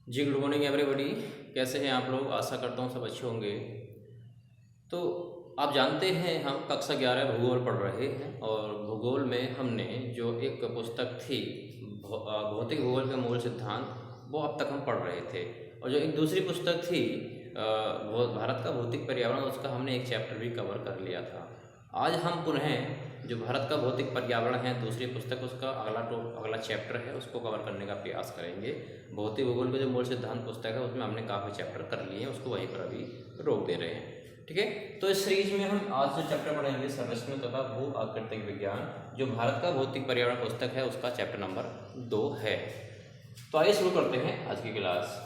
जी good morning everybody. कैसे हैं आप लोग? आशा करता हूँ सब अच्छे होंगे। तो आप जानते हैं हम कक्षा 11 भूगोल पढ़ रहे हैं और भूगोल में हमने जो एक पुस्तक थी भौतिक भूगोल के मूल सिद्धांत, वो अब तक हम पढ़ रहे थे। और जो एक दूसरी पुस्तक थी भारत का भौतिक पर्यावरण, उसका हमने एक चैप्टर भी कवर कर लिया था। आज हम पुनः जो भारत का भौतिक पर्यावरण है दूसरी पुस्तक, उसका अगला चैप्टर है, उसको कवर करने का प्रयास करेंगे। भौतिक भूगोल के जो मूल सिद्धांत पुस्तक है उसमें हमने काफ़ी चैप्टर कर लिए हैं, उसको वहीं पर अभी रोक दे रहे हैं। ठीक है, तो इस सीरीज में हम आज जो चैप्टर पढ़ेंगे संरचना तथा भू आकृतिक विज्ञान, जो भारत का भौतिक पर्यावरण पुस्तक है उसका चैप्टर नंबर 2 है। तो आइए शुरू करते हैं आज की क्लास।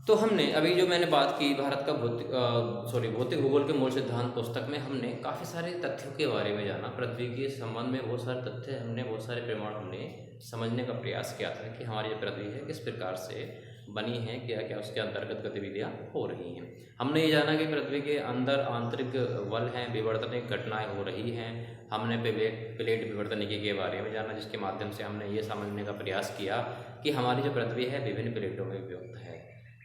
तो हमने अभी जो मैंने बात की भारत का भौतिक भूगोल के मूल सिद्धांत पुस्तक में हमने काफ़ी सारे तथ्यों के बारे में जाना। पृथ्वी के संबंध में बहुत सारे तथ्य हमने, बहुत सारे प्रमाण हमने समझने का प्रयास किया था कि हमारी जो पृथ्वी है किस प्रकार से बनी है, क्या क्या उसके अंतर्गत गतिविधियाँ हो रही हैं। हमने ये जाना कि पृथ्वी के अंदर आंतरिक बल हैं, विवर्तनिक घटनाएँ हो रही हैं। हमने प्लेट विवर्तनिकी के बारे में जाना, जिसके माध्यम से हमने ये समझने का प्रयास किया कि हमारी जो पृथ्वी है विभिन्न प्लेटों में विभक्त है,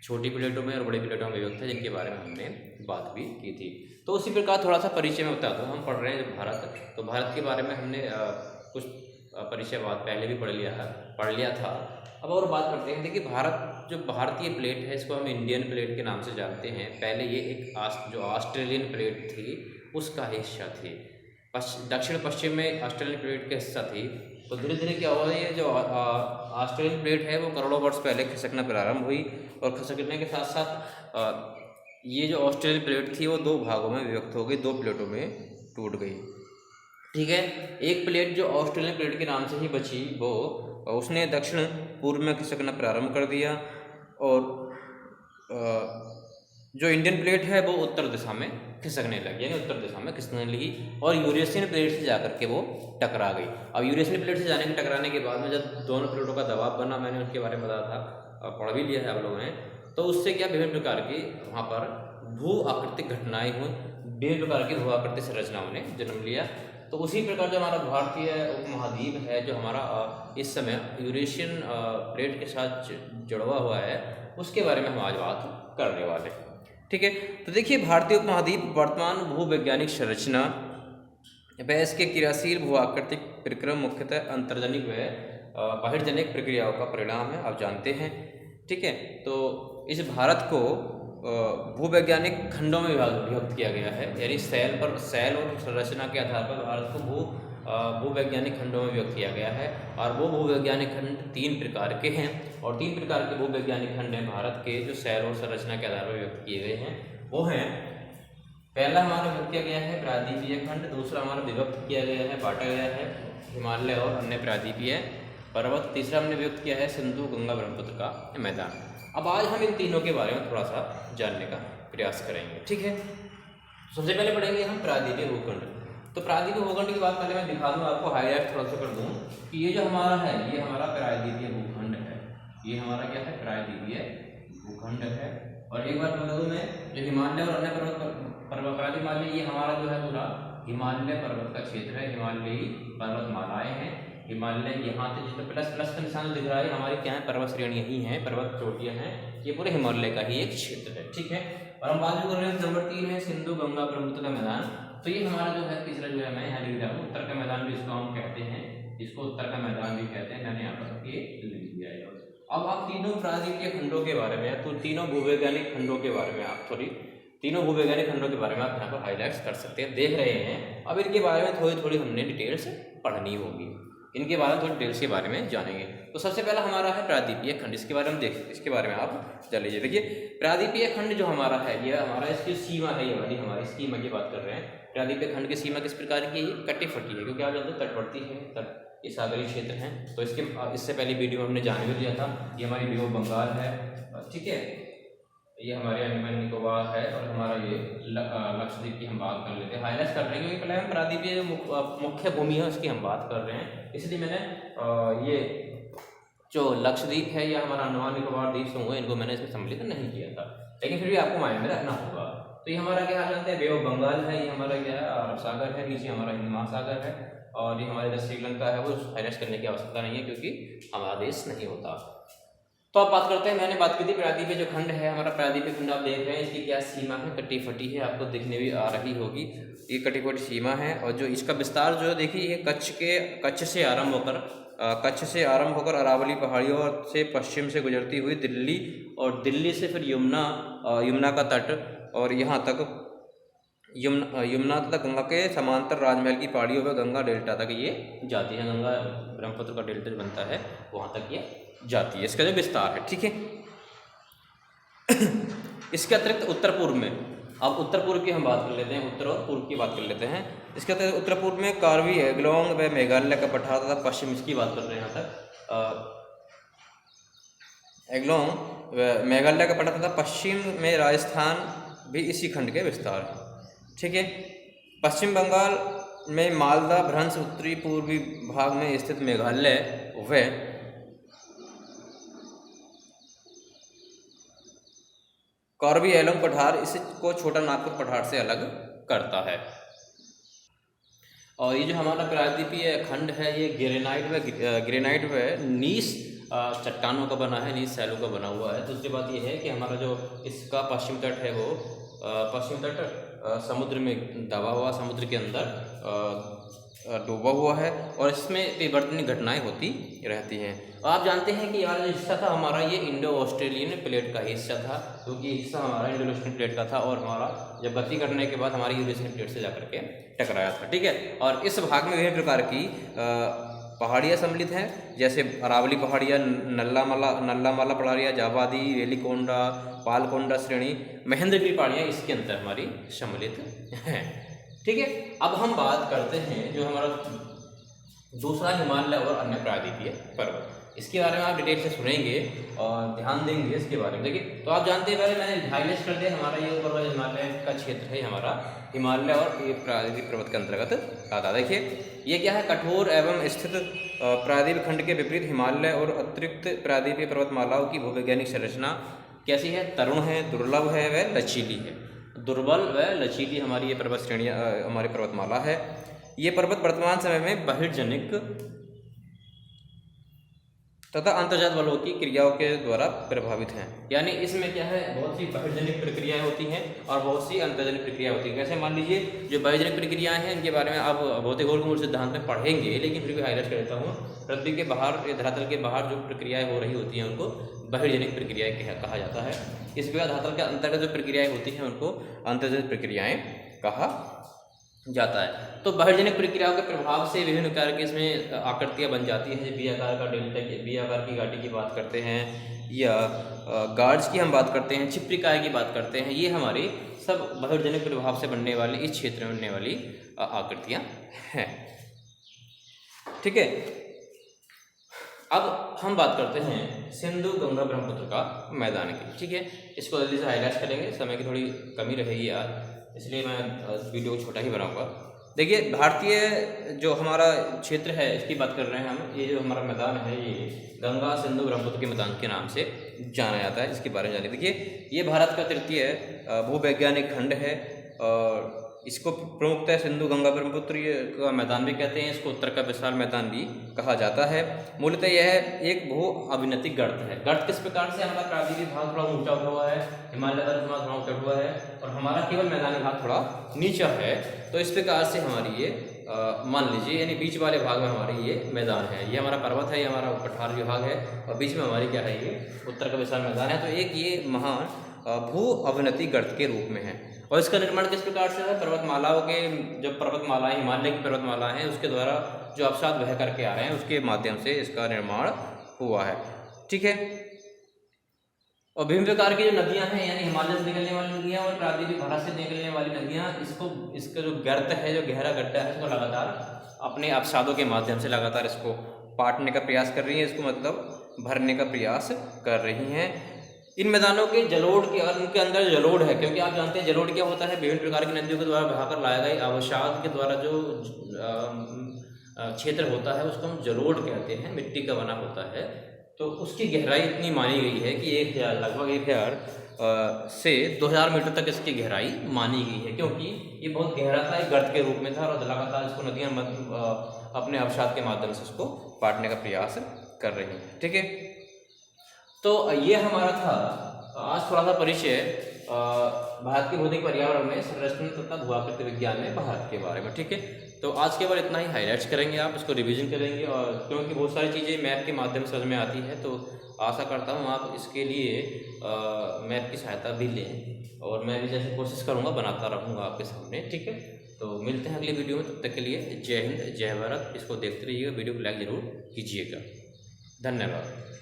छोटी प्लेटों में और बड़ी प्लेटों में विभक्त है, जिनके बारे में हमने बात भी की थी। तो उसी प्रकार थोड़ा सा परिचय में बता दूँ। हम पढ़ रहे हैं जो भारत, तो भारत के बारे में हमने कुछ परिचय बात पहले भी पढ़ लिया था। अब और बात करते हैं। देखिए, भारत जो भारतीय प्लेट है इसको हम इंडियन प्लेट के नाम से जानते हैं। पहले ये एक जो ऑस्ट्रेलियन प्लेट थी उसका हिस्सा थी। दक्षिण पश्चिम में ऑस्ट्रेलियन प्लेट का हिस्सा थी। तो धीरे धीरे क्या हुआ, ये जो ऑस्ट्रेलियन प्लेट है वो करोड़ों वर्ष पहले खिसकना प्रारंभ हुई और खिसकने के साथ साथ ये जो ऑस्ट्रेलियन प्लेट थी वो दो भागों में विभक्त हो गई, दो प्लेटों में टूट गई। ठीक है, एक प्लेट जो ऑस्ट्रेलियन प्लेट के नाम से ही बची वो उसने दक्षिण पूर्व में खिसकना प्रारंभ कर दिया और जो इंडियन प्लेट है वो उत्तर दिशा में खिसकने लगी, यानी उत्तर दिशा में खिसकने लगी और यूरेशियन प्लेट से जाकर के वो टकरा गई। अब यूरेशियन प्लेट से जाने के टकराने के बाद में जब दोनों प्लेटों का दबाव बना, मैंने उसके बारे में बताया था, पढ़ भी लिया है आप लोगों ने। तो उससे क्या विभिन्न प्रकार की वहाँ पर भू आकृतिक घटनाएं हुई, विभिन्न प्रकार की भू आकृतिक संरचनाओं ने जन्म लिया। तो उसी प्रकार जो हमारा भारतीय उपमहाद्वीप है, जो हमारा इस समय यूरेशियन प्लेट के साथ जुड़वा हुआ है, उसके बारे में हम आज बात करने वाले हैं। ठीक है, तो देखिए, भारतीय उपमहाद्वीप वर्तमान भूवैज्ञानिक संरचना व इसके क्रियाशील भू आकृतिक प्रक्रम मुख्यतः अंतर्जनिक व बहिर्जनिक प्रक्रियाओं का परिणाम है, आप जानते हैं। ठीक है, तो इस भारत को भूवैज्ञानिक खंडों में विभक्त किया गया है, यानी सेल और संरचना के आधार पर भारत को भूवैज्ञानिक खंडों में विभक्त किया गया है। और वो भूवैज्ञानिक खंड 3 प्रकार के हैं और 3 प्रकार के भूवैज्ञानिक खंड हैं भारत के, जो सेल और संरचना के आधार पर विभक्त किए गए हैं। वो हैं, पहला हमारा विभक्त किया गया है प्रायद्वीपीय खंड, दूसरा हमारा विभक्त किया गया है, बांटा गया है हिमालय और अन्य प्रायद्वीपीय पर्वत, तीसरा हमने विभक्त किया है सिंधु गंगा ब्रह्मपुत्र का मैदान। अब आज हम इन तीनों के बारे में थोड़ा सा जानने का प्रयास करेंगे। ठीक है, सबसे पहले पढ़ेंगे हम प्रायद्वीपीय भूखंड। तो प्रायद्वीपीय भूखंड की बात पहले मैं दिखा दूं आपको, हाईलाइट थोड़ा सा कर दूं कि ये जो हमारा है ये हमारा प्रायद्वीपीय भूखंड है। ये हमारा क्या है? प्रायद्वीपीय भूखंड है। और एक बात बता दूं मैं, जो हिमालय और अन्य पर्वत हिमालय, ये हमारा जो है पूरा हिमालय पर्वत का क्षेत्र है, हिमालयी पर्वतमालाएं हैं। हिमालय यहाँ से जितना प्लस का निशान दिख रहा है, हमारी क्या है? पर्वत श्रेणी यही है, पर्वत चोटियाँ हैं, ये पूरे हिमालय का ही एक क्षेत्र है। ठीक है, और हम बात जो कर रहे हैं नंबर 3 है सिंधु गंगा ब्रह्मपुत्र का मैदान। तो ये हमारा जो है तीसरा जो है, मैं यहाँ लिख रहा हूँ उत्तर का मैदान भी इसको हम कहते हैं, इसको उत्तर का मैदान भी कहते हैं, मैंने यहाँ पर ये लिख दिया है। अब आप तीनों प्रायद्वीपीय खंडों के बारे में, तो तीनों भूवैज्ञानिक खंडों के बारे में आप तीनों भूवैज्ञानिक खंडों के बारे में आप यहाँ पर हाईलाइट्स कर सकते हैं, देख रहे हैं। अब इनके बारे में थोड़ी थोड़ी हमने डिटेल्स पढ़नी होगी, इनके बारे में थोड़ी डिटेल्स के बारे में जानेंगे। तो सबसे पहला हमारा है प्रायद्वीपीय खंड, इसके बारे में इसके बारे में आप जान लीजिए। देखिए, प्रायद्वीपीय खंड जो हमारा है, ये हमारा इसकी सीमा है, ये वाली हमारी सीमा की बात कर रहे हैं। प्रायद्वीपीय खंड की सीमा किस प्रकार की है? कटी फटी है, क्योंकि आप जानते हैं तटवर्ती है, ये सागरीय क्षेत्र हैं। तो इससे पहले वीडियो में हमने जान भी लिया था, ये हमारी बे ऑफ बंगाल है। ठीक है, ये हमारे अंडमान निकोबार है और हमारा ये लक्षद्वीप की हम बात कर लेते हैं। हाईलाइट कर रहे हैं क्योंकि पहले हम प्रायद्वीपीय मुख्य भूमि है उसकी हम बात कर रहे हैं, इसलिए मैंने ये जो लक्षद्वीप है या हमारा अंडमान निकोबार द्वीप समूह है, इनको मैंने इसमें सम्मिलित नहीं किया था, लेकिन फिर भी आपको माइंड में रखना होगा। तो ये हमारा क्या जानते हैं? बे ऑफ बंगाल है, ये हमारा क्या है? अरब सागर है, नीचे हमारा हिंद महासागर है, और ये हमारे श्रीलंका है, वो हाईलाइट करने की आवश्यकता नहीं है क्योंकि हमारा देश नहीं होता। तो अब बात करते हैं, मैंने बात की थी प्रायद्वीपीय जो खंड है हमारा, प्रायद्वीपीय खंड आप देख रहे हैं, इसकी क्या सीमा है, कटी फटी है, आपको दिखने भी आ रही होगी, ये कटी फटी सीमा है। और जो इसका विस्तार जो देखिए, ये कच्छ से आरंभ होकर अरावली पहाड़ियों से पश्चिम से गुजरती हुई दिल्ली, और दिल्ली से फिर यमुना का तट, और यहाँ तक यमुना तथा गंगा के समांतर राजमहल की पहाड़ियों पर गंगा डेल्टा तक ये जाती है, गंगा ब्रह्मपुत्र का डेल्टा बनता है वहाँ तक ये जाती है, इसका जो विस्तार है। ठीक है, इसके अतिरिक्त उत्तर पूर्व में, अब उत्तर पूर्व की हम बात कर लेते हैं, उत्तर और पूर्व की बात कर लेते हैं। इसके अतिरिक्त उत्तर पूर्व में कार्बी एंगलोंग व मेघालय का पठार तथा पश्चिम, इसकी बात कर रहे हैं यहाँ तक, एंगलोंग व मेघालय का पठार तथा पश्चिम में राजस्थान भी इसी खंड के विस्तार है। ठीक है, पश्चिम बंगाल में मालदा भ्रंश, उत्तरी पूर्वी भाग में स्थित मेघालय व कार्बी एंगलोंग पठार इसको छोटा नागपुर पठार से अलग करता है। और ये जो हमारा प्रायद्वीपीय खंड है, ये ग्रेनाइट व नीस चट्टानों का बना है, नीस सैलों का बना हुआ है। दूसरी बात ये है कि हमारा जो इसका पश्चिम तट है वो पश्चिम तट समुद्र में दबा हुआ, समुद्र के अंदर डूबा हुआ है, और इसमें परिवर्तनीय घटनाएं होती रहती हैं। और आप जानते हैं कि यार जो हिस्सा था हमारा, ये इंडो ऑस्ट्रेलियन प्लेट का हिस्सा था, क्योंकि ये हिस्सा हमारा इंडो ऑस्ट्रेलियन प्लेट का था, और हमारा जब गति करने के बाद हमारी यूरेशियन प्लेट से जाकर के टकराया था। ठीक है, और इस भाग में विभिन्न प्रकार की पहाड़ियाँ सम्मिलित हैं, जैसे अरावली पहाड़ियाँ, नल्लामाला पहाड़ियाँ, जाबादी, वेलिकोंडा, पालकोंडा श्रेणी, महेंद्रगिरी पहाड़ियाँ इसके अंदर हमारी सम्मिलित हैं। ठीक है, अब हम बात करते हैं जो हमारा दूसरा हिमालय और अन्य प्रायद्वीपीय पर्वत, इसके बारे में आप डिटेल से सुनेंगे और ध्यान देंगे इसके बारे में। देखिए, तो आप जानते हैं, पहले मैंने हाईलाइट कर दिया, हमारा ये ऊपर वाला हिमालय का क्षेत्र है हमारा हिमालय, और ये प्रायद्वीपीय पर्वत के अंतर्गत आता है। देखिए, ये क्या है, कठोर एवं स्थित प्रायद्वीपीय खंड के विपरीत हिमालय और अतिरिक्त प्रायद्वीपीय पर्वतमालाओं की भूवैज्ञानिक संरचना कैसी है, तरुण है, दुर्लभ है व लचीली है। दुर्बल व लचीली हमारी ये पर्वत श्रेणियाँ, हमारी पर्वतमाला है। ये पर्वत वर्तमान समय में बहिर्जनिक तथा अंतर्जात बलों की क्रियाओं के द्वारा प्रभावित हैं। यानी इसमें क्या है, बहुत सी बहिर्जनिक प्रक्रियाएं होती हैं और बहुत सी अंतर्जनिक प्रक्रियाएं होती हैं। कैसे, मान लीजिए जो बहिर्जनिक प्रक्रियाएं हैं, इनके बारे में आप भौतिक और मूल सिद्धांत में पढ़ेंगे, लेकिन फिर भी हाईलाइट कर देता हूँ। पृथ्वी के बाहर, धरातल के बाहर जो प्रक्रियाएं हो रही होती हैं उनको बहिर्जनिक प्रक्रियाएं कहा जाता है। इस प्रकार धरातल के अंतर्गत जो प्रक्रियाएं होती हैं उनको अंतर्जनिक प्रक्रियाएं कहा जाता है। तो बहिर्जनिक प्रक्रियाओं के प्रभाव से विभिन्न प्रकार की इसमें आकृतियां बन जाती हैं। जैसे बी आकार का डेल्टा, बी आकार की घाटी की बात करते हैं, या गार्ड्स की हम बात करते हैं, छिप्रिकाय की बात करते हैं, ये हमारी सब बहिर्जनिक प्रभाव से बनने वाली, इस क्षेत्र में बनने वाली आकृतियां हैं। ठीक है, अब हम बात करते हैं सिंधु गंगा ब्रह्मपुत्र का मैदान की। ठीक है, इसको जल्दी से हाईलाइट करेंगे, समय की थोड़ी कमी रहेगी यार, इसलिए मैं वीडियो छोटा ही बनाऊंगा। देखिए, भारतीय जो हमारा क्षेत्र है इसकी बात कर रहे हैं हम। ये जो हमारा मैदान है, ये गंगा सिंधु ब्रह्मपुत्र के मैदान के नाम से जाना जाता है। इसके बारे में जानिए। देखिए, ये भारत का तृतीय भूवैज्ञानिक खंड है, और इसको प्रमुखतः सिंधु गंगा ब्रह्मपुत्र का मैदान भी कहते हैं। इसको उत्तर का विशाल मैदान भी कहा जाता है। मूलतः यह एक भू अभिनतिक गर्त है। गर्त किस प्रकार से, हमारा प्रायद्वीपीय भाग थोड़ा ऊंचा उठा हुआ है, हिमालय पर्वत थोड़ा ऊंचा हुआ है, और हमारा केवल मैदानी भाग थोड़ा नीचा है। तो इस प्रकार से हमारी ये मान लीजिए, यानी बीच वाले भाग में हमारी ये मैदान है, ये हमारा पर्वत है, ये हमारा पठार विभाग है, और बीच में हमारी क्या है, ये उत्तर का विशाल मैदान है। तो एक ये महान भू अभिनति गर्त के रूप में है। और इसका निर्माण किस प्रकार से है, पर्वतमालाओं के, जब पर्वतमालाएं, हिमालय की पर्वतमालाएं हैं, उसके द्वारा जो अवसाद बह करके आ रहे हैं, उसके माध्यम से इसका निर्माण हुआ है। ठीक है, और विभिन्न प्रकार की जो नदियां हैं, यानी हिमालय से निकलने वाली नदियां और प्रायद्वीपीय भारत से निकलने वाली नदियां, इसका जो गर्त है, जो गहरा गड्ढा है, इसको लगातार अपने अवसादों के माध्यम से लगातार इसको पाटने का प्रयास कर रही हैं, इसको मतलब भरने का प्रयास कर रही हैं। इन मैदानों के जलोढ़ के, और उनके अंदर जलोढ़ है, क्योंकि आप जानते हैं जलोढ़ क्या होता है, विभिन्न प्रकार की नदियों के द्वारा बहाकर लाया गए अवसाद के द्वारा जो क्षेत्र होता है उसको हम जलोढ़ कहते हैं, मिट्टी का बना होता है। तो उसकी गहराई इतनी मानी गई है कि लगभग 1000 से 2000 मीटर तक इसकी गहराई मानी गई है, क्योंकि ये बहुत गहरा था, एक गर्त के रूप में था, और लगातार इसको नदियाँ अपने अवसाद के माध्यम से उसको पाटने का प्रयास कर रही हैं। ठीक है, तो ये हमारा था आज थोड़ा सा परिचय भारत के भौतिक पर्यावरण में संरचना तथा भूआकृति विज्ञान में भारत के बारे में। ठीक है, तो आज केवल इतना ही हाईलाइट्स करेंगे, आप इसको रिवीजन करेंगे, और क्योंकि बहुत सारी चीज़ें मैप के माध्यम से समझ में आती है, तो आशा करता हूँ आप इसके लिए मैप की सहायता भी लें, और मैं भी जैसे कोशिश करूँगा बनाता रहूँगा आपके सामने। ठीक है, तो मिलते हैं अगली वीडियो में, तब तक के लिए जय हिंद जय भारत। इसको देखते रहिएगा, वीडियो को लाइक ज़रूर कीजिएगा। धन्यवाद।